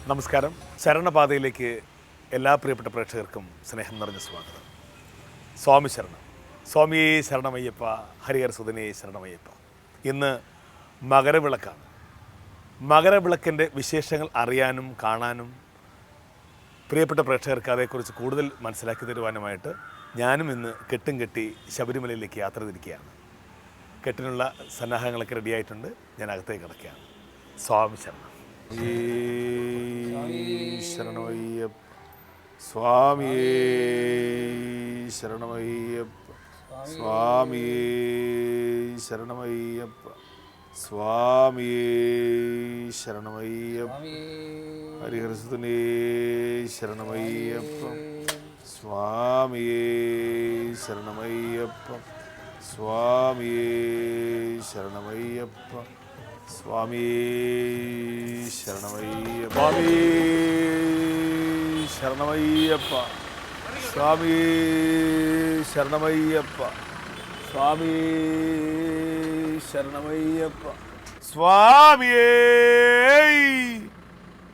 നമസ്കാരം. ശരണപാതയിലേക്ക് എല്ലാ പ്രിയപ്പെട്ട പ്രേക്ഷകർക്കും സ്നേഹം നിറഞ്ഞ സ്വാഗതം. സ്വാമി ശരണം. സ്വാമിയേ ശരണമയ്യപ്പ, ഹരിഹര സുതനേ ശരണമയ്യപ്പ. ഇന്ന് മകരവിളക്കാണ്. മകരവിളക്കിൻ്റെ വിശേഷങ്ങൾ അറിയാനും കാണാനും പ്രിയപ്പെട്ട പ്രേക്ഷകർക്ക് അതേക്കുറിച്ച് കൂടുതൽ മനസ്സിലാക്കി തരുവാനുമായിട്ട് ഞാനും ഇന്ന് കെട്ടും കെട്ടി ശബരിമലയിലേക്ക് യാത്ര തിരിക്കുകയാണ്. കെട്ടിനുള്ള സന്നാഹങ്ങളൊക്കെ റെഡിയായിട്ടുണ്ട്. ഞാൻ അകത്തേക്ക് കിടക്കുകയാണ്. സ്വാമി ശരണം. ശരണമയ്യപ്പ. സ്വാമിയേ ശരണമയ്യപ്പ. സ്വാമിയേ ശരണമയ്യപ്പ. സ്വാമിയേ ശരണമയ്യപ്പ. ഹരിഹരസുതനേ ശരണമയ്യപ്പ. സ്വാമിയേ ശരണമയ്യപ്പ. സ്വാമിയേ ശരണമയ്യപ്പ. സ്വാമിയേ ശരണമയ്യപ്പ. സ്വാമിയേ ശരണമയ്യപ്പ. സ്വാമിയേ ശരണമയ്യപ്പ. സ്വാമിയേ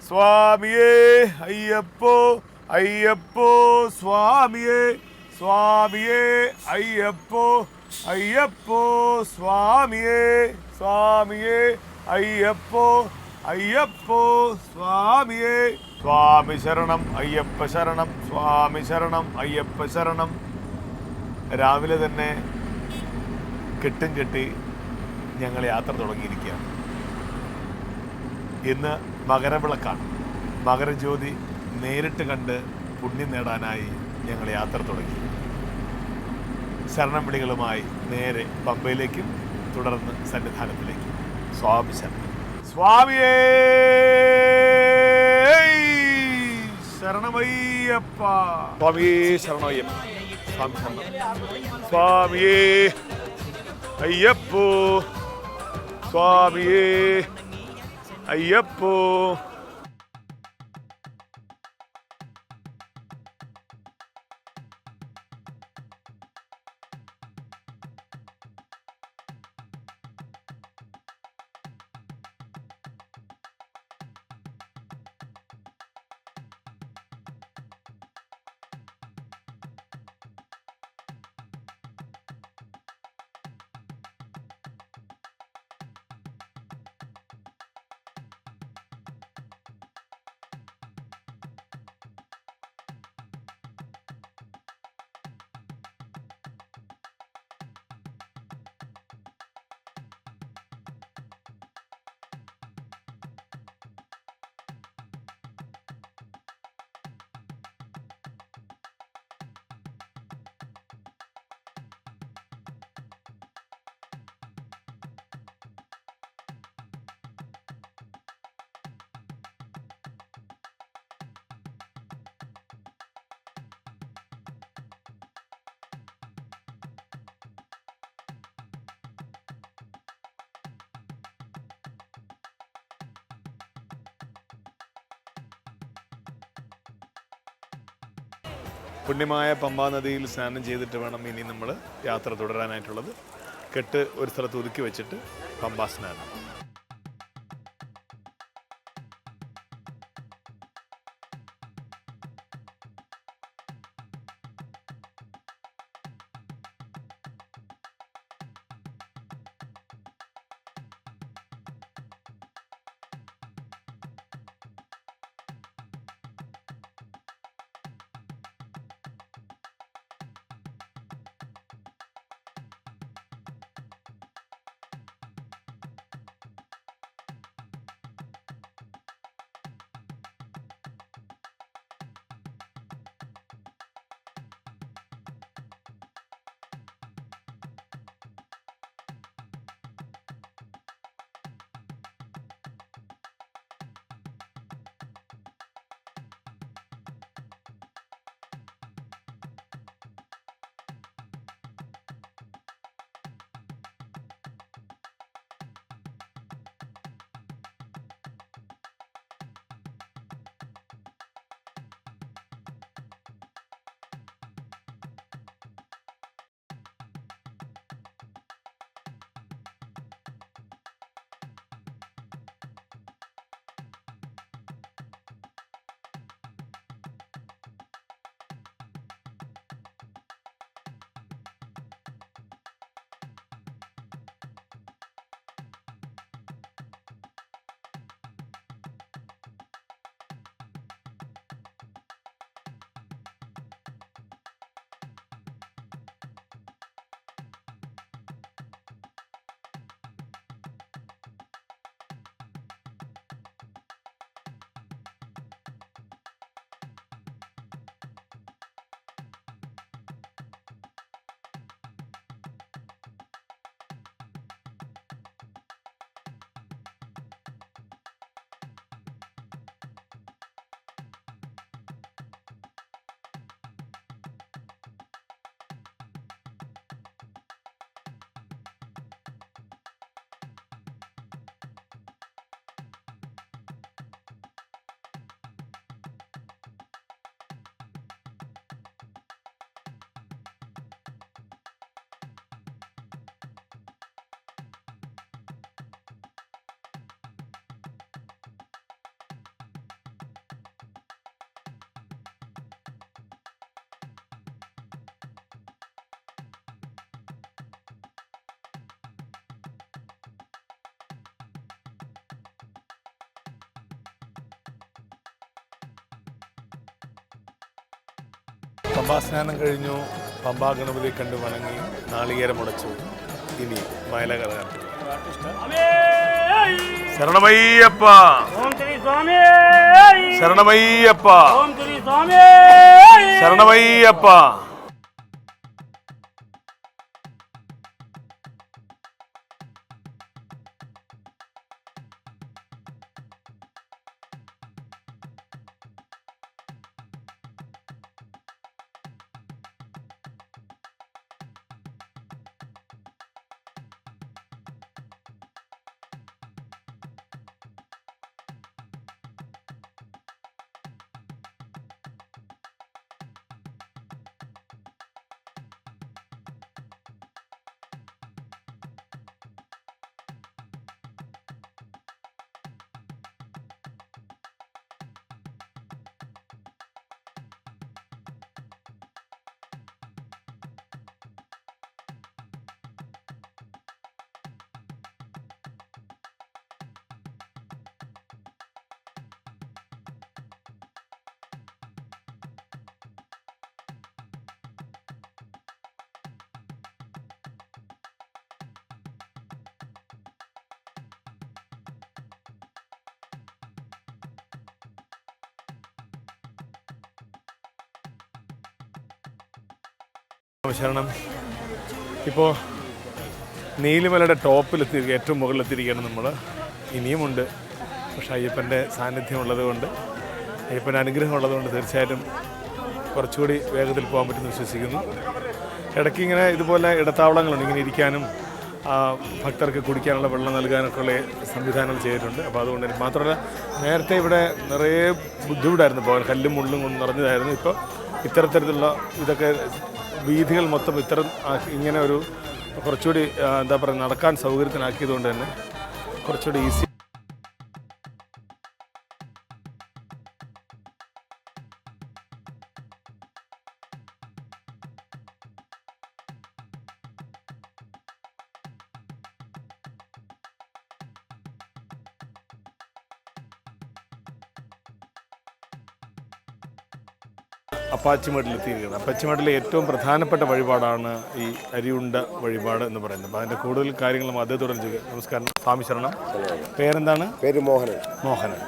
സ്വാമിയേ അയ്യപ്പോ അയ്യപ്പോ. സ്വാമിയേ സ്വാമിയേ അയ്യപ്പോ അയ്യപ്പോ. സ്വാമിയേ സ്വാമിയേ അയ്യപ്പോ അയ്യപ്പോ. സ്വാമിയേ. സ്വാമി ശരണം അയ്യപ്പ ശരണം. സ്വാമി ശരണം അയ്യപ്പ ശരണം. രാവിലെ തന്നെ കെട്ടും കെട്ടി ഞങ്ങൾ യാത്ര തുടങ്ങിയിരിക്കുകയാണ്. ഇന്ന് മകരവിളക്കാണ്. മകരജ്യോതി നേരിട്ട് കണ്ട് പുണ്യം നേടാനായി ഞങ്ങൾ യാത്ര തുടങ്ങി. ശരണം വിളികളുമായി നേരെ പമ്പയിലേക്കും തുടർന്ന് സന്നിധാനത്തിലേക്കും. സ്വാമി ശരണം. സ്വാമിയേ ശരണമയ്യപ്പ. സ്വാമിയേ ശരണമയ്യപ്പ. സ്വാമി ശരണം. സ്വാമിയേ അയ്യപ്പോ. സ്വാമിയേ അയ്യപ്പോ. പുണ്യമായ പമ്പാ നദിയിൽ സ്നാനം ചെയ്തിട്ട് വേണം ഇനി നമ്മൾ യാത്ര തുടരാനായിട്ടുള്ളത്. കെട്ട് ഒരു സ്ഥലത്ത് ഒതുക്കി വെച്ചിട്ട് പമ്പാ സ്നാനം. പമ്പാസ്നാനം കഴിഞ്ഞു, പമ്പാ ഗണപതിയെ കണ്ടു വണങ്ങി, നാളികേരം മുടച്ചു. ഇനി വയല കഥകാട്ടി. ശരണമയ്യപ്പ, ശരണമയ്യപ്പ, ശരണമയ്യപ്പ. ശരണം. ഇപ്പോൾ നീലിമലയുടെ ടോപ്പിലെത്തി, ഏറ്റവും മുകളിലെത്തിയിരിക്കുകയാണ് നമ്മൾ. ഇനിയുമുണ്ട്, പക്ഷേ അയ്യപ്പൻ്റെ സാന്നിധ്യം ഉള്ളതുകൊണ്ട്, അയ്യപ്പൻ്റെ അനുഗ്രഹം ഉള്ളതുകൊണ്ട് തീർച്ചയായിട്ടും കുറച്ചുകൂടി വേഗത്തിൽ പോകാൻ പറ്റുമെന്ന് വിശ്വസിക്കുന്നു. ഇടയ്ക്ക് ഇങ്ങനെ ഇതുപോലെ ഇടത്താവളങ്ങളുണ്ട്, ഇങ്ങനെ ഇരിക്കാനും ഭക്തർക്ക് കുടിക്കാനുള്ള വെള്ളം നൽകാനൊക്കെ ഉള്ള സംവിധാനങ്ങൾ ചെയ്തിട്ടുണ്ട്. അപ്പോൾ അതുകൊണ്ട് മാത്രമല്ല, നേരത്തെ ഇവിടെ നിറയെ ബുദ്ധിമുട്ടായിരുന്നു പോകാൻ, കല്ലും മുള്ളും കൊണ്ട് നിറഞ്ഞതായിരുന്നു. ഇപ്പോൾ ഇത്തരത്തിലുള്ള ഇതൊക്കെ വീഥികൾ മൊത്തം ഇത്തരം ഇങ്ങനെ ഒരു കുറച്ചുകൂടി എന്താ പറയുക, നടക്കാൻ സൗകര്യത്തിനാക്കിയതുകൊണ്ട് തന്നെ കുറച്ചുകൂടി ഈസി. അപ്പാച്ചിമേട്ടിലെത്തിയിരിക്കുന്നത്. അപ്പാച്ചിമേട്ടിലെ ഏറ്റവും പ്രധാനപ്പെട്ട വഴിപാടാണ് ഈ അരിയുണ്ട വഴിപാട് എന്ന് പറയുന്നത്. അപ്പോൾ അതിൻ്റെ കൂടുതൽ കാര്യങ്ങളും അദ്ദേഹത്തോടെ ചോദിക്കാം. നമസ്കാരം, സ്വാമി ശരണം. പേരെന്താണ്? പേര് മോഹനൻ. മോഹനൻ.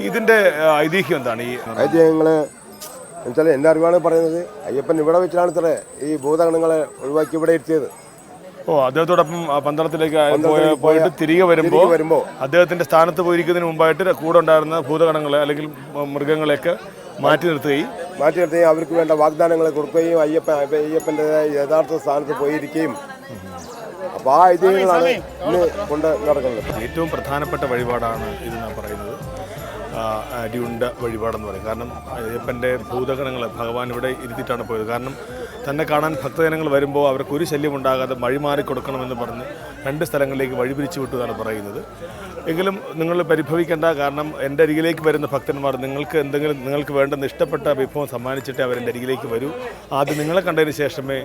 ഇതിൻ്റെ ഐതിഹ്യം എന്താണ്? ഈ ഐതിഹ്യങ്ങൾ എന്നുവെച്ചാൽ എൻ്റെ അറിവാണ് പറയുന്നത്, അയ്യപ്പൻ ഇവിടെ വെച്ചാണ് ഇത്ര ഈ ഭൂതഗണങ്ങളെ ഒഴിവാക്കി ഇവിടെ ഇരുത്തിയത്. അദ്ദേഹത്തോടൊപ്പം പന്തളത്തിലേക്ക് പോയിട്ട് തിരികെ വരുമ്പോൾ അദ്ദേഹത്തിൻ്റെ സ്ഥാനത്ത് പോയിരിക്കുന്നതിന് മുമ്പായിട്ട് കൂടെ ഉണ്ടായിരുന്ന ഭൂതഗണങ്ങളെ അല്ലെങ്കിൽ മൃഗങ്ങളെയൊക്കെ മാറ്റി നിർത്തി അവർക്ക് വേണ്ട വാഗ്ദാനങ്ങൾ കൊടുക്കുകയും അയ്യപ്പൻ്റെ യഥാർത്ഥ സ്ഥാനത്ത് പോയിരിക്കുകയും, അപ്പോൾ ആ ഐതിഹ്യങ്ങളാണ് ഇന്ന് കൊണ്ട് നടക്കുന്നത്. ഏറ്റവും പ്രധാനപ്പെട്ട വഴിപാടാണ് ഇതെന്നാണ് പറയുന്നത്, അരിയുണ്ട വഴിപാടെന്ന് പറയും. കാരണം അയ്യപ്പൻ്റെ ഭൂതഗണങ്ങൾ ഭഗവാൻ ഇവിടെ ഇരുത്തിയിട്ടാണ് പോയത്. കാരണം തന്നെ കാണാൻ ഭക്തജനങ്ങൾ വരുമ്പോൾ അവർക്ക് ഒരു ശല്യം ഉണ്ടാകാതെ വഴിമാറി കൊടുക്കണമെന്ന് പറഞ്ഞ് 2 സ്ഥലങ്ങളിലേക്ക് വഴിപിരിച്ചു വിട്ടു എന്നാണ് പറയുന്നത്. എങ്കിലും നിങ്ങൾ പരിഭവിക്കേണ്ട, കാരണം എൻ്റെ അരികിലേക്ക് വരുന്ന ഭക്തന്മാർ നിങ്ങൾക്ക് വേണ്ടുന്ന ഇഷ്ടപ്പെട്ട വിഭവം സമ്മാനിച്ചിട്ട് അവരെൻ്റെ അരികിലേക്ക് വരൂ, ആദ്യം നിങ്ങളെ കണ്ടതിന് ശേഷമേ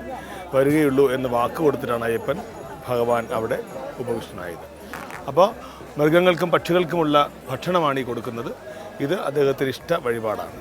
വരികയുള്ളൂ എന്ന് വാക്ക് കൊടുത്തിട്ടാണ് അയ്യപ്പൻ ഭഗവാൻ അവിടെ ഉപവിഷ്ടനായത്. അപ്പോൾ മൃഗങ്ങൾക്കും പക്ഷികൾക്കുമുള്ള ഭക്ഷണമാണ് ഈ കൊടുക്കുന്നത്. ഇത് അദ്ദേഹത്തിന് ഇഷ്ട വഴിപാടാണ്.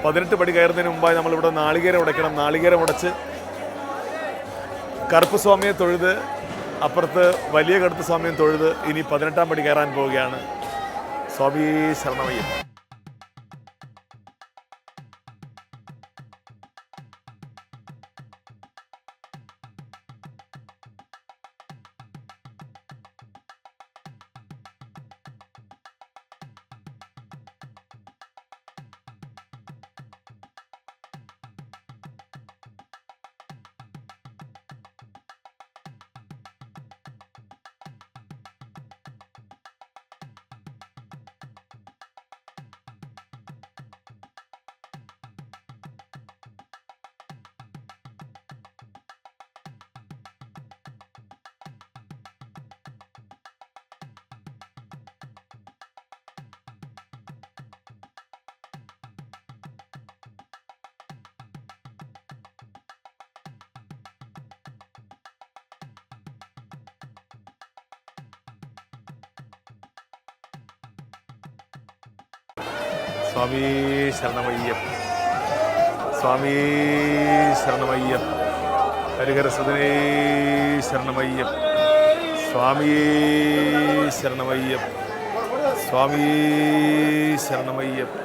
18 പടി കയറുന്നതിന് മുമ്പായി നമ്മളിവിടെ നാളികേരം ഉടയ്ക്കണം. നാളികേരം ഉടച്ച് കറുപ്പ് സ്വാമിയെ തൊഴുത് അപ്പുറത്ത് വലിയ കറുത്ത സ്വാമിയും തൊഴുത് ഇനി 18-ാം പടി കയറാൻ പോവുകയാണ്. സ്വാമി ശരണമയ്യപ്പ. സ്വാമി ശരണമയ്യപ്പ. സ്വാമി ശരണമയ്യപ്പ. ഹരിഹരസുതനേ ശരണമയ്യപ്പ. സ്വാമി ശരണമയ്യപ്പ. സ്വാമി ശരണമയ്യപ്പ.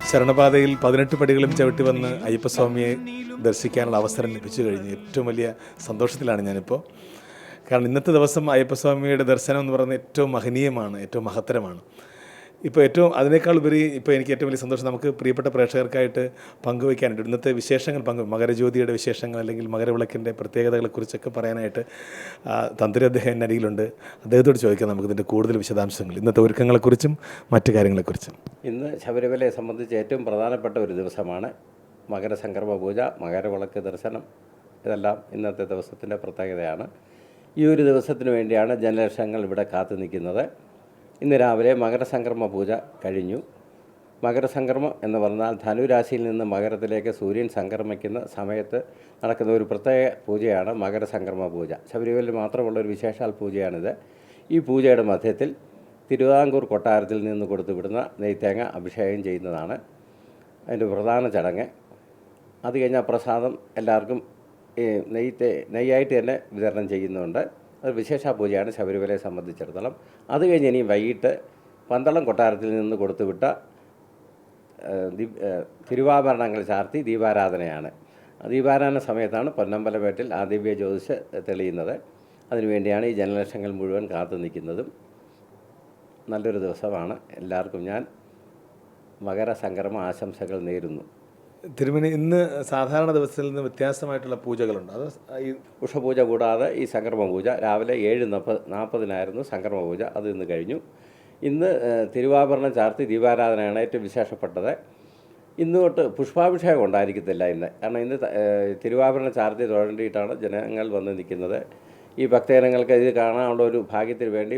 ശരണപാതയിൽ 18 പടികളും ചവിട്ടി വന്ന് അയ്യപ്പസ്വാമിയെ ദർശിക്കാനുള്ള അവസരം ലഭിച്ചു കഴിഞ്ഞു. ഏറ്റവും വലിയ സന്തോഷത്തിലാണ് ഞാനിപ്പോൾ. കാരണം ഇന്നത്തെ ദിവസം അയ്യപ്പസ്വാമിയുടെ ദർശനം എന്ന് പറയുന്നത് ഏറ്റവും മഹനീയമാണ്, ഏറ്റവും മഹത്തരമാണ്. ഇപ്പോൾ ഏറ്റവും അതിനേക്കാൾ ഉപരി ഇപ്പോൾ എനിക്ക് ഏറ്റവും വലിയ സന്തോഷം നമുക്ക് പ്രിയപ്പെട്ട പ്രേക്ഷകർക്കായിട്ട് പങ്കുവയ്ക്കാനായിട്ട് ഇന്നത്തെ വിശേഷങ്ങൾ മകരജ്യോതിയുടെ വിശേഷങ്ങൾ അല്ലെങ്കിൽ മകരവിളക്കിൻ്റെ പ്രത്യേകതകളെക്കുറിച്ചൊക്കെ പറയാനായിട്ട് തന്ത്രി അദ്ദേഹം എൻ്റെ അരികിലുണ്ട്. അദ്ദേഹത്തോട് ചോദിക്കാം നമുക്കിതിൻ്റെ കൂടുതൽ വിശദാംശങ്ങൾ, ഇന്നത്തെ ഒരുക്കങ്ങളെക്കുറിച്ചും മറ്റു കാര്യങ്ങളെക്കുറിച്ചും. ഇന്ന് ശബരിമലയെ സംബന്ധിച്ച് ഏറ്റവും പ്രധാനപ്പെട്ട ഒരു ദിവസമാണ് മകരസംക്രമ പൂജ, മകരവിളക്ക് ദർശനം. ഇതെല്ലാം ഇന്നത്തെ ദിവസത്തിൻ്റെ പ്രത്യേകതയാണ്. ഈ ഒരു ദിവസത്തിന് വേണ്ടിയാണ് ജനലക്ഷങ്ങൾ ഇവിടെ കാത്തു നിൽക്കുന്നത്. ഇന്ന് രാവിലെ മകരസംക്രമ പൂജ കഴിഞ്ഞു. മകരസംക്രമം എന്ന് പറഞ്ഞാൽ ധനുരാശിയിൽ നിന്ന് മകരത്തിലേക്ക് സൂര്യൻ സംക്രമിക്കുന്ന സമയത്ത് നടക്കുന്ന ഒരു പ്രത്യേക പൂജയാണ് മകരസംക്രമ പൂജ. ശബരിമലയിൽ മാത്രമുള്ള ഒരു വിശേഷാൽ പൂജയാണിത്. ഈ പൂജയുടെ മധ്യത്തിൽ തിരുവിതാംകൂർ കൊട്ടാരത്തിൽ നിന്ന് കൊടുത്തുവിടുന്ന നെയ്ത്തേങ്ങ അഭിഷേകം ചെയ്യുന്നതാണ് അതിൻ്റെ പ്രധാന ചടങ്ങ്. അത് കഴിഞ്ഞാൽ പ്രസാദം എല്ലാവർക്കും നെയ്യായിട്ട് തന്നെ വിതരണം ചെയ്യുന്നുണ്ട്. അത് വിശേഷ പൂജയാണ് ശബരിമലയെ സംബന്ധിച്ചിടത്തോളം. അത് കഴിഞ്ഞ് ഇനി വൈകിട്ട് പന്തളം കൊട്ടാരത്തിൽ നിന്ന് കൊടുത്തുവിട്ട തിരുവാഭരണങ്ങൾ ചാർത്തി ദീപാരാധനയാണ്. ദീപാരാധന സമയത്താണ് പൊന്നമ്പലമേട്ടിൽ ആ ദിവ്യ ജ്യോതിഷ് തെളിയുന്നത്. അതിനുവേണ്ടിയാണ് ഈ ജനലക്ഷങ്ങൾ മുഴുവൻ കാത്തു നിൽക്കുന്നതും. നല്ലൊരു ദിവസമാണ്. എല്ലാവർക്കും ഞാൻ മകരസംക്രമ ആശംസകൾ നേരുന്നു. തിരുമേനി, ഇന്ന് സാധാരണ ദിവസത്തിൽ നിന്ന് വ്യത്യാസമായിട്ടുള്ള പൂജകളുണ്ട്. അത് ഈ ഉഷപൂജ കൂടാതെ ഈ സംക്രമ പൂജ രാവിലെ 7:40 സംക്രമ പൂജ. അത് ഇന്ന് കഴിഞ്ഞു. ഇന്ന് തിരുവാഭരണം ചാർത്തി ദീപാരാധനയാണ് ഏറ്റവും വിശേഷപ്പെട്ടത്. ഇന്ന് തൊട്ട് പുഷ്പാഭിഷേകം ഉണ്ടായിരിക്കത്തില്ല ഇന്ന്. കാരണം ഇന്ന് തിരുവാഭരണം ചാർത്തി തൊഴേണ്ടിയിട്ടാണ് ജനങ്ങൾ വന്ന് നിൽക്കുന്നത്. ഈ ഭക്തജനങ്ങൾക്ക് ഇത് കാണാനുള്ള ഒരു ഭാഗ്യത്തിന് വേണ്ടി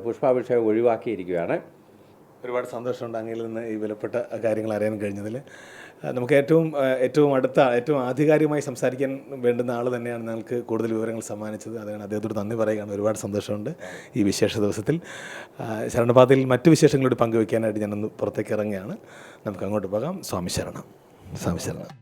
പുഷ്പാഭിഷേകം ഒഴിവാക്കിയിരിക്കുകയാണ്. ഒരുപാട് സന്തോഷമുണ്ട് അങ്ങയിൽ നിന്ന് ഈ വിലപ്പെട്ട കാര്യങ്ങൾ അറിയാൻ കഴിഞ്ഞതിൽ. നമുക്ക് ഏറ്റവും അടുത്ത ഏറ്റവും ആധികാരികമായി സംസാരിക്കാൻ വേണ്ടുന്ന ആൾ തന്നെയാണ് ഞങ്ങൾക്ക് കൂടുതൽ വിവരങ്ങൾ സമ്മാനിച്ചത്. അതാണ് അദ്ദേഹത്തോട് നന്ദി പറയുകയാണ്. ഒരുപാട് സന്തോഷമുണ്ട് ഈ വിശേഷ ദിവസത്തിൽ. ശരണപാതയിൽ മറ്റു വിശേഷങ്ങളോട് പങ്കുവയ്ക്കാനായിട്ട് ഞാനൊന്ന് പുറത്തേക്ക് ഇറങ്ങുകയാണ്. നമുക്ക് അങ്ങോട്ട് പോകാം. സ്വാമി ശരണം. സ്വാമി ശരണം.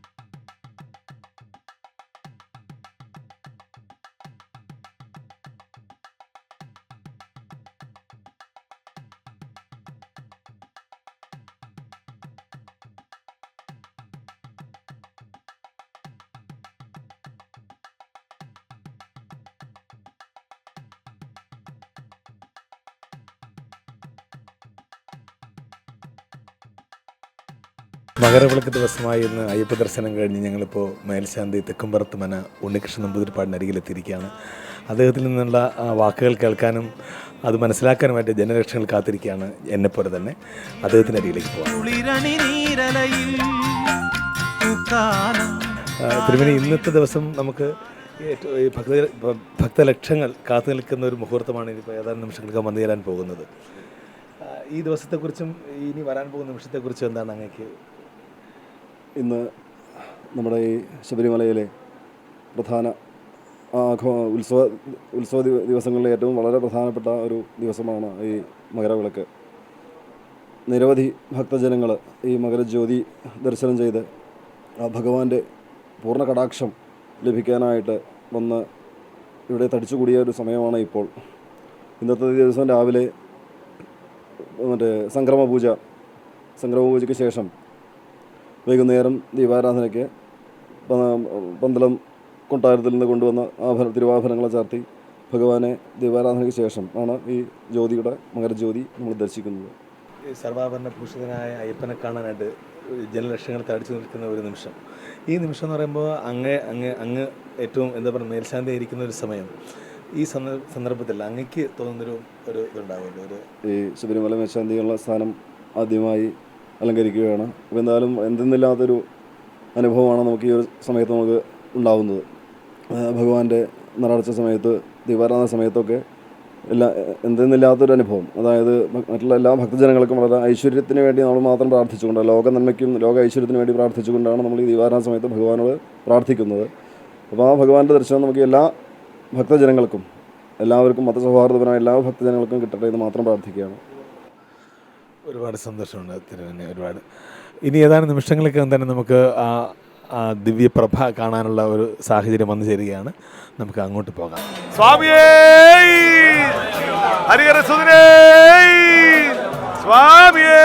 മകരവിളക്ക് ദിവസമായി ഇന്ന് അയ്യപ്പ ദർശനം കഴിഞ്ഞ് ഞങ്ങളിപ്പോൾ മേൽശാന്തി തെക്കുംപുറത്ത് മന ഉണ്ണികൃഷ്ണൻ നമ്പൂതിരിപ്പാടിനരികിലെത്തിയിരിക്കുകയാണ്. അദ്ദേഹത്തിൽ നിന്നുള്ള വാക്കുകൾ കേൾക്കാനും അത് മനസ്സിലാക്കാനുമായിട്ട് ജനലക്ഷങ്ങൾ കാത്തിരിക്കുകയാണ്. എന്നെപ്പോലെ തന്നെ അദ്ദേഹത്തിൻ്റെ അരികിലേക്ക് പോകാം. തിരുമേനി, ഇന്നത്തെ ദിവസം നമുക്ക് ഈ ഭക്തലക്ഷങ്ങൾ കാത്തു നിൽക്കുന്ന ഒരു മുഹൂർത്തമാണ് ഇനിയിപ്പോൾ ഏതാനും നിമിഷങ്ങൾക്ക് വന്നു ചേരാൻ പോകുന്നത്. ഈ ദിവസത്തെക്കുറിച്ചും ഇനി വരാൻ പോകുന്ന നിമിഷത്തെക്കുറിച്ചും എന്താണ് അങ്ങേക്ക്? ഇന്ന് നമ്മുടെ ഈ ശബരിമലയിലെ പ്രധാന ഉത്സവ ദിവസങ്ങളിലെ ഏറ്റവും വളരെ പ്രധാനപ്പെട്ട ഒരു ദിവസമാണ് ഈ മകരവിളക്ക്. നിരവധി ഭക്തജനങ്ങൾ ഈ മകരജ്യോതി ദർശനം ചെയ്ത് ആ ഭഗവാന്റെ പൂർണ്ണ കടാക്ഷം ലഭിക്കാനായിട്ട് വന്ന് ഇവിടെ തടിച്ചുകൂടിയ ഒരു സമയമാണ് ഇപ്പോൾ. ഇന്നത്തെ ദിവസം രാവിലെ സംക്രമപൂജയ്ക്ക് ശേഷം വൈകുന്നേരം ദീപാരാധനയ്ക്ക് പന്തളം കൊട്ടാരത്തിൽ നിന്ന് കൊണ്ടുവന്ന തിരുവാഭരണങ്ങളെ ചാർത്തി ഭഗവാനെ ദീപാരാധനയ്ക്ക് ശേഷം ആണ് ഈ മകരജ്യോതി നമ്മൾ ദർശിക്കുന്നത്. സർവാഭരണ ഭൂഷിതനായ അയ്യപ്പനെ കാണാനായിട്ട് ജനലക്ഷങ്ങൾ തടിച്ചു നിൽക്കുന്ന ഒരു നിമിഷം. ഈ നിമിഷം എന്ന് പറയുമ്പോൾ അങ്ങ് ഏറ്റവും മേൽശാന്തി ഇരിക്കുന്ന ഒരു സമയം. ഈ സന്ദർഭത്തിൽ അങ്ങക്ക് തോന്നുന്നൊരു ഇതുണ്ടാവുമല്ലോ. ഈ ശബരിമല മേൽശാന്തിയുള്ള സ്ഥാനം ആദ്യമായി അലങ്കരിക്കുകയാണ്. അപ്പോൾ എന്തായാലും എന്തെന്നില്ലാത്തൊരു അനുഭവമാണ് നമുക്ക് ഈ ഒരു സമയത്ത് നമുക്ക് ഉണ്ടാകുന്നത്. ഭഗവാന്റെ നടച്ച സമയത്ത് ദീപാരാധന സമയത്തൊക്കെ എന്തെന്നില്ലാത്തൊരു അനുഭവം. അതായത് മറ്റുള്ള എല്ലാ ഭക്തജനങ്ങൾക്കും വളരെ ഐശ്വര്യത്തിന് വേണ്ടി നമ്മൾ മാത്രം പ്രാർത്ഥിച്ചുകൊണ്ട്, ലോക നന്മയ്ക്കും ലോക ഐശ്വര്യത്തിന് വേണ്ടി പ്രാർത്ഥിച്ചുകൊണ്ടാണ് നമ്മൾ ഈ ദീപാരാധന സമയത്ത് ഭഗവാനോട് പ്രാർത്ഥിക്കുന്നത്. അപ്പോൾ ആ ഭഗവാന്റെ ദർശനം നമുക്ക് എല്ലാ ഭക്തജനങ്ങൾക്കും, എല്ലാവർക്കും മതസൗഹാർദ്ദപരമായ എല്ലാ ഭക്തജനങ്ങൾക്കും കിട്ടട്ടെ എന്ന് മാത്രം പ്രാർത്ഥിക്കുകയാണ്. ഒരുപാട് സന്തോഷമുണ്ട് തിരുവന്നെ. ഒരുപാട് ഇനി ഏതാനും നിമിഷങ്ങളൊക്കെ തന്നെ നമുക്ക് ആ ദിവ്യപ്രഭ കാണാനുള്ള ഒരു സാഹചര്യം വന്നു ചേരുകയാണ്. നമുക്ക് അങ്ങോട്ട് പോകാം. സ്വാമിയേ ഹരിഹരസുതനേ സ്വാമിയേ.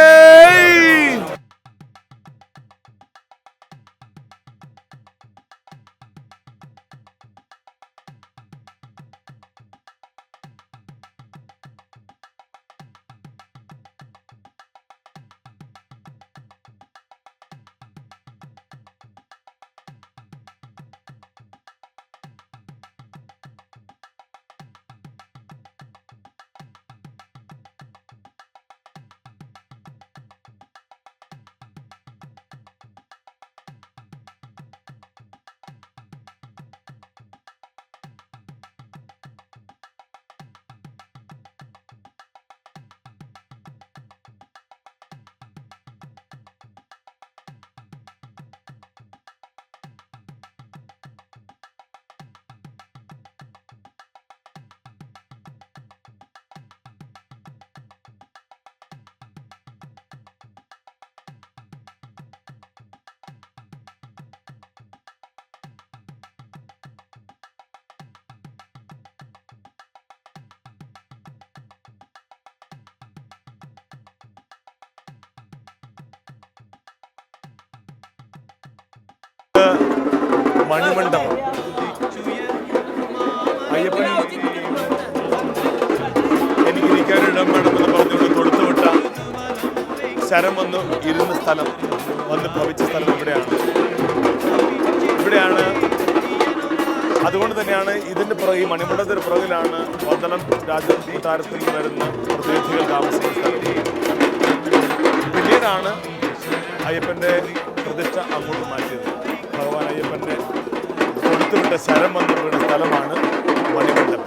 മണിമണ്ഡപം അയ്യപ്പൻ എനിക്കിരിക്കാനിടം വേണമെന്ന് പറഞ്ഞുകൊണ്ട് കൊടുത്തുവിട്ട ശരം വന്ന് ഇരുന്ന സ്ഥലം, വന്ന് ഭവിച്ച സ്ഥലം ഇവിടെയാണ്. അതുകൊണ്ട് തന്നെയാണ് ഇതിൻ്റെ പുറകെ, ഈ മണിമണ്ഡപത്തിന് പുറകിലാണ് പന്തളം രാജകൊട്ടാരത്തിൽ വരുന്ന പ്രതിനിധികൾ താമസിക്കുന്ന സ്ഥലം. പിന്നീടാണ് അയ്യപ്പൻ്റെ പ്രതിഷ്ഠ അങ്ങോട്ട് മാറ്റിയത്. ഭഗവാൻ അയ്യപ്പൻ്റെ കൊടുത്തുവിട്ട ശരം വന്ന് വീണ സ്ഥലമാണ് മണിമണ്ഡപം.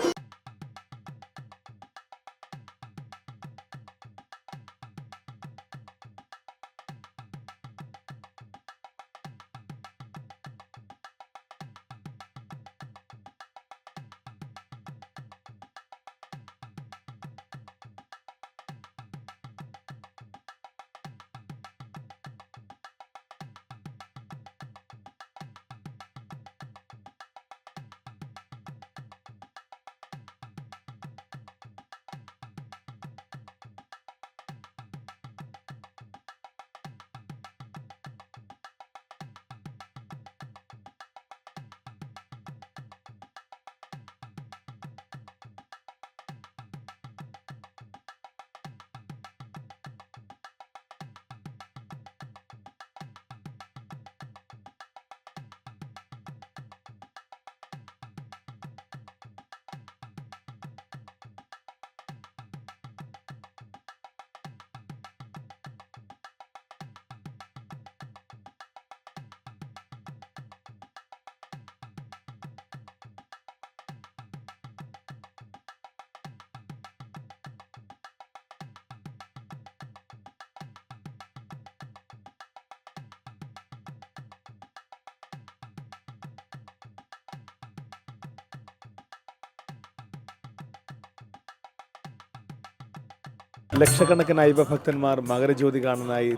ലക്ഷക്കണക്കിന് അയ്യപ്പഭക്തന്മാർ മകരജ്യോതി കാണാനായി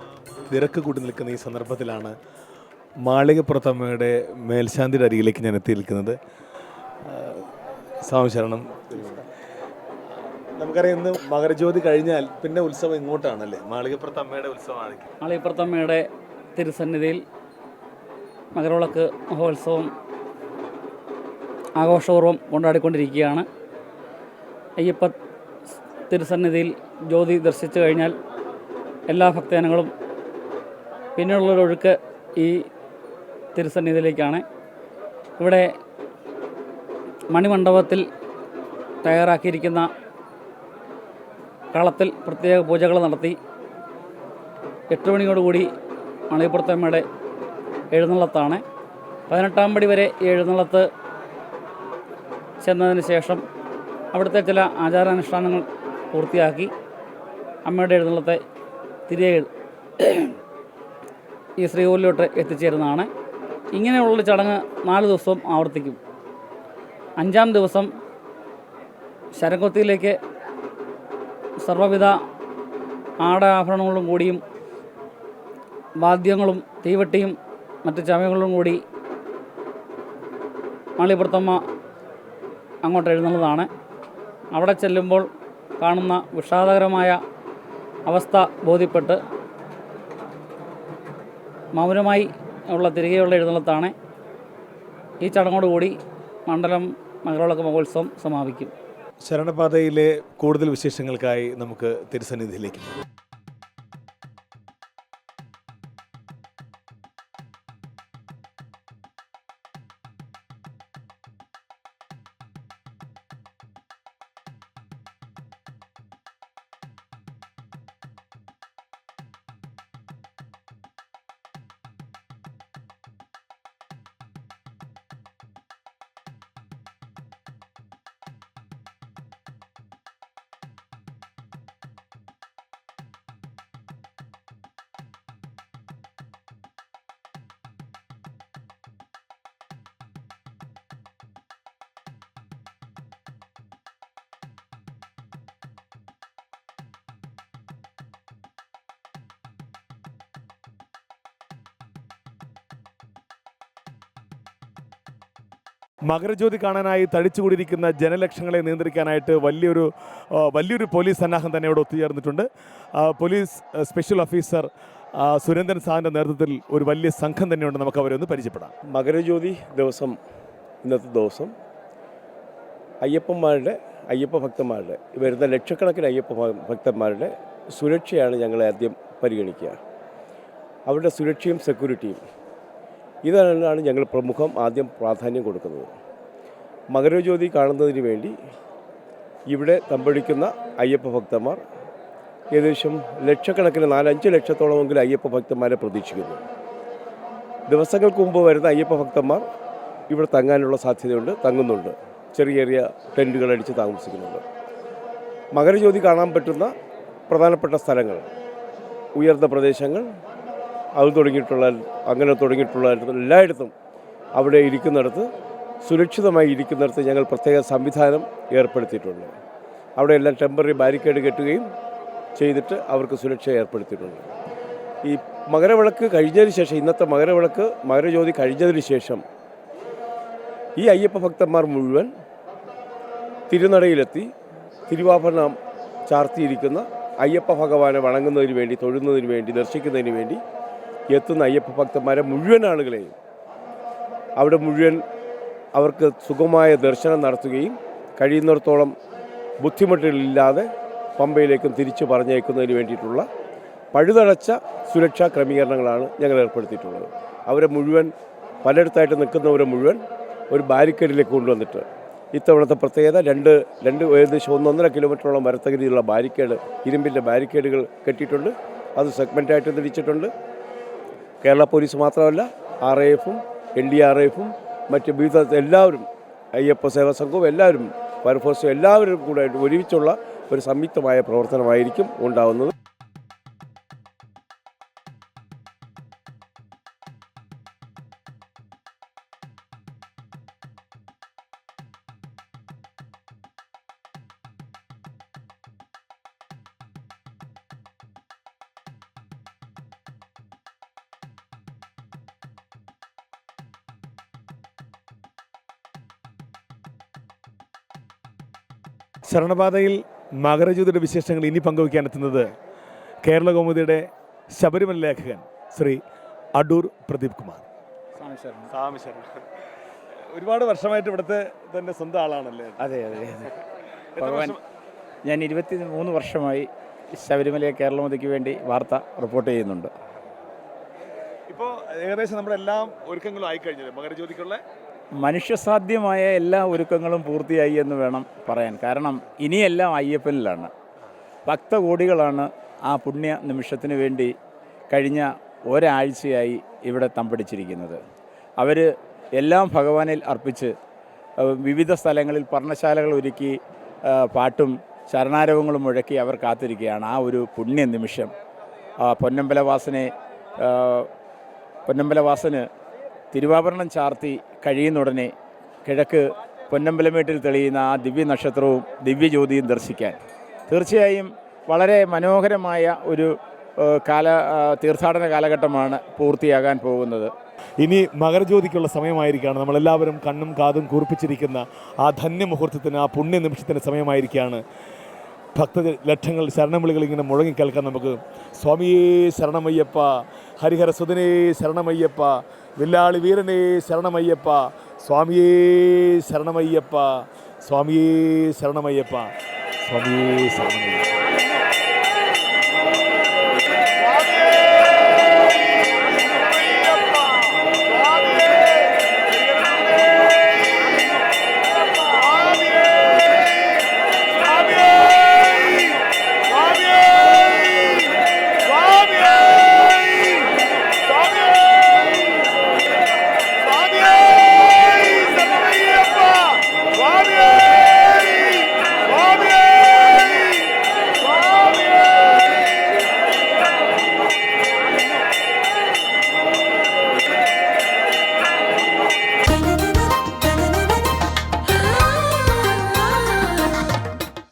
തിരക്ക് കൂട്ടി നിൽക്കുന്ന ഈ സന്ദർഭത്തിലാണ് മാളികപ്പുറത്തമ്മയുടെ മേൽശാന്തിയുടെ അരികിലേക്ക് ഞാൻ എത്തി നിൽക്കുന്നത്. സ്വാമി ശരണം. നമുക്കറിയാം ഇന്ന് മകരജ്യോതി കഴിഞ്ഞാൽ പിന്നെ ഉത്സവം ഇങ്ങോട്ടാണല്ലേ, മാളികപ്പുറത്തമ്മയുടെ ഉത്സവമാണ്. മാളികപ്പുറത്തമ്മയുടെ തിരുസന്നിധിയിൽ മകരവിളക്ക് മഹോത്സവം ആഘോഷപൂർവ്വം കൊണ്ടാടിക്കൊണ്ടിരിക്കുകയാണ്. അയ്യപ്പ തിരുസന്നിധിയിൽ ജ്യോതി ദർശിച്ചു കഴിഞ്ഞാൽ എല്ലാ ഭക്തജനങ്ങളും പിന്നെയുള്ളൊരൊഴുക്ക് ഈ തിരുസന്നിധിയിലേക്കാണ്. ഇവിടെ മണിമണ്ഡപത്തിൽ തയ്യാറാക്കിയിരിക്കുന്ന കളത്തിൽ പ്രത്യേക പൂജകൾ നടത്തി 8 മണിയോടുകൂടി മാളികപ്പുറത്തമ്മയുടെ എഴുന്നള്ളത്താണ്. 18-ാം പടി വരെ ഈ എഴുന്നള്ളത്ത് ചെന്നതിന് ശേഷം അവിടുത്തെ ചില ആചാരാനുഷ്ഠാനങ്ങൾ പൂർത്തിയാക്കി അമ്മയുടെ എഴുന്നള്ളത്തെ തിരികെ ഈ ശ്രീകോവിലോട്ട് എത്തിച്ചേരുന്നതാണ്. ഇങ്ങനെയുള്ളൊരു ചടങ്ങ് 4 ദിവസവും ആവർത്തിക്കും. 5-ാം ദിവസം ശരംകൊത്തിയിലേക്ക് സർവ്വവിധ ആടാഭരണങ്ങളും കൂടിയും വാദ്യങ്ങളും തീവട്ടിയും മറ്റ് ചമയങ്ങളും കൂടി മാളികപ്പുറത്തമ്മ അങ്ങോട്ട് എഴുന്നള്ളതാണ്. അവിടെ ചെല്ലുമ്പോൾ കാണുന്ന വിഷാദകരമായ അവസ്ഥ ബോധ്യപ്പെട്ട് മൗനമായി ഉള്ള തിരികെയുള്ള എഴുന്നള്ളത്താണ്. ഈ ചടങ്ങോടുകൂടി മണ്ഡലം മകരവിളക്ക് മഹോത്സവം സമാപിക്കും. ശരണപാതയിലെ കൂടുതൽ വിശേഷങ്ങൾക്കായി നമുക്ക് തിരുസന്നിധിയിലേക്ക് പോകാം. മകരജ്യോതി കാണാനായി തടിച്ചുകൂടിയിരിക്കുന്ന ജനലക്ഷങ്ങളെ നിയന്ത്രിക്കാനായിട്ട് വലിയൊരു പോലീസ് സന്നാഹം തന്നെ ഇവിടെ ഒത്തുചേർന്നിട്ടുണ്ട്. പോലീസ് സ്പെഷ്യൽ ഓഫീസർ സുരേന്ദ്രൻ സാറിൻ്റെ നേതൃത്വത്തിൽ ഒരു വലിയ സംഘം തന്നെയുണ്ട്. നമുക്ക് അവരെ ഒന്ന് പരിചയപ്പെടാം. മകരജ്യോതി ദിവസം, ഇന്നത്തെ ദിവസം അയ്യപ്പ ഭക്തന്മാരുടെ വരുന്ന ലക്ഷക്കണക്കിന് ഭക്തന്മാരുടെ സുരക്ഷയാണ് ഞങ്ങൾ ആദ്യം പരിഗണിക്കുക. അവരുടെ സുരക്ഷയും സെക്യൂരിറ്റിയും ഇതാണ് ഞങ്ങൾ ആദ്യം പ്രാധാന്യം കൊടുക്കുന്നത്. മകരജ്യോതി കാണുന്നതിന് വേണ്ടി ഇവിടെ തമ്പടിക്കുന്ന അയ്യപ്പ ഭക്തന്മാർ ഏകദേശം ലക്ഷക്കണക്കിന് 4-5 ലക്ഷത്തോളമെങ്കിലും അയ്യപ്പ ഭക്തന്മാരെ പ്രതീക്ഷിക്കുന്നു. ദിവസങ്ങൾക്ക് മുമ്പ് വരുന്ന അയ്യപ്പ ഭക്തന്മാർ ഇവിടെ തങ്ങാനുള്ള സാധ്യതയുണ്ട്, തങ്ങുന്നുണ്ട്. ചെറിയ ചെറിയ ടെൻറ്റുകൾ അടിച്ച് താമസിക്കുന്നുണ്ട്. മകരജ്യോതി കാണാൻ പറ്റുന്ന പ്രധാനപ്പെട്ട സ്ഥലങ്ങൾ, ഉയർന്ന പ്രദേശങ്ങൾ, അങ്ങനെ തുടങ്ങിയിട്ടുള്ള എല്ലായിടത്തും അവിടെ ഇരിക്കുന്നിടത്ത്, സുരക്ഷിതമായി ഇരിക്കുന്നിടത്ത് ഞങ്ങൾ പ്രത്യേക സംവിധാനം ഏർപ്പെടുത്തിയിട്ടുണ്ട്. അവിടെ എല്ലാം ടെമ്പററി ബാരിക്കേഡ് കെട്ടുകയും ചെയ്തിട്ട് അവർക്ക് സുരക്ഷ ഏർപ്പെടുത്തിയിട്ടുണ്ട്. ഈ മകരവിളക്ക് കഴിഞ്ഞതിന് ശേഷം, ഇന്നത്തെ മകരജ്യോതി കഴിഞ്ഞതിന് ശേഷം ഈ അയ്യപ്പ ഭക്തന്മാർ മുഴുവൻ തിരുനടയിലെത്തി തിരുവാഭരണം ചാർത്തിയിരിക്കുന്ന അയ്യപ്പ ഭഗവാനെ വണങ്ങുന്നതിന് വേണ്ടി, തൊഴുന്നതിന് വേണ്ടി, ദർശിക്കുന്നതിന് വേണ്ടി എത്തുന്ന അയ്യപ്പ ഭക്തന്മാരെ മുഴുവൻ ആളുകളെയും അവിടെ മുഴുവൻ അവർക്ക് സുഗമമായ ദർശനം നടത്തുകയും കഴിയുന്നിടത്തോളം ബുദ്ധിമുട്ടുകളില്ലാതെ പമ്പയിലേക്കും തിരിച്ചു പറഞ്ഞയക്കുന്നതിന് വേണ്ടിയിട്ടുള്ള പഴുതടച്ച സുരക്ഷാ ക്രമീകരണങ്ങളാണ് ഞങ്ങൾ ഏർപ്പെടുത്തിയിട്ടുള്ളത്. അവരെ മുഴുവൻ, പലയിടത്തായിട്ട് നിൽക്കുന്നവരെ മുഴുവൻ ഒരു ബാരിക്കേഡിലേക്ക് കൊണ്ടുവന്നിട്ട്, ഇത്തവണത്തെ പ്രത്യേകത ഏകദേശം 1.5 കിലോമീറ്ററോളം വരത്തകരിയുള്ള ബാരിക്കേഡ്, ഇരുമ്പിൻ്റെ ബാരിക്കേഡുകൾ കെട്ടിയിട്ടുണ്ട്. അത് സെഗ്മെൻറ്റായിട്ട് തിരിച്ചിട്ടുണ്ട്. കേരള പോലീസ് മാത്രമല്ല, RAF-ഉം NDRF-ഉം മറ്റ് വിവിധ എല്ലാവരും, അയ്യപ്പ സേവാ സംഘവും എല്ലാവരും, ഫയർഫോഴ്സും എല്ലാവരും കൂടെ ഒരുമിച്ചുള്ള ഒരു സംയുക്തമായ പ്രവർത്തനമായിരിക്കും ഉണ്ടാവുന്നത്. ശരണപാതയിൽ മകരജ്യോതിയുടെ വിശേഷങ്ങൾ ഇനി പങ്കുവയ്ക്കാനെത്തുന്നത് കേരള കൗമുദിയുടെ ശബരിമല ലേഖകൻ ശ്രീ അടൂർ പ്രദീപ് കുമാർ. ഒരുപാട് വർഷമായിട്ട് ഇവിടുത്തെ തന്നെ സ്വന്തം ആളാണല്ലേ? അതെ അതെ അതെ. ഭഗവാൻ, ഞാൻ 23 വർഷമായി ശബരിമല കേരളമതിക്ക് വേണ്ടി വാർത്ത റിപ്പോർട്ട് ചെയ്യുന്നുണ്ട്. ഇപ്പോൾ ഏകദേശം നമ്മുടെ എല്ലാം ഒരുക്കങ്ങളും ആയിക്കഴിഞ്ഞത് മകരജ്യോതിക്കുള്ള മനുഷ്യസാധ്യമായ എല്ലാ ഒരുക്കങ്ങളും പൂർത്തിയായി എന്ന് വേണം പറയാൻ. കാരണം ഇനിയെല്ലാം അയ്യപ്പനിലാണ്. ഭക്തകോടികളാണ് ആ പുണ്യ നിമിഷത്തിന് വേണ്ടി കഴിഞ്ഞ ഒരാഴ്ചയായി ഇവിടെ തമ്പടിച്ചിരിക്കുന്നത്. അവർ എല്ലാം ഭഗവാനിൽ അർപ്പിച്ച് വിവിധ സ്ഥലങ്ങളിൽ പർണശാലകൾ ഒരുക്കി പാട്ടും ശരണാരവങ്ങളും മുഴക്കി അവർ കാത്തിരിക്കുകയാണ് ആ ഒരു പുണ്യ നിമിഷം. പൊന്നമ്പലവാസന് തിരുവാഭരണം ചാർത്തി കഴിയുന്നുടനെ കിഴക്ക് പൊന്നമ്പലമേട്ടിൽ തെളിയുന്ന ആ ദിവ്യ നക്ഷത്രവും ദിവ്യജ്യോതിയും ദർശിക്കാൻ തീർച്ചയായും വളരെ മനോഹരമായ ഒരു തീർത്ഥാടന കാലഘട്ടമാണ് പൂർത്തിയാകാൻ പോകുന്നത്. ഇനി മകരജ്യോതിക്കുള്ള സമയമായിരിക്കുകയാണ്. നമ്മളെല്ലാവരും കണ്ണും കാതും കൂർപ്പിച്ചിരിക്കുന്ന ആ ധന്യമുഹൂർത്തത്തിന്, ആ പുണ്യ നിമിഷത്തിന് സമയമായിരിക്കുകയാണ്. ഭക്തലക്ഷങ്ങൾ ശരണവിളികൾ ഇങ്ങനെ മുഴങ്ങിക്കേൾക്കാൻ നമുക്ക്. സ്വാമിയേ ശരണമയ്യപ്പ, ഹരിഹര സുതനേ ശരണമയ്യപ്പ, വില്ലാളി വീരനേ ശരണമയ്യപ്പ, സ്വാമിയേ ശരണമയ്യപ്പ, സ്വാമിയേ ശരണമയ്യപ്പ, സ്വാമിയേ ശരണമയ്യപ്പ.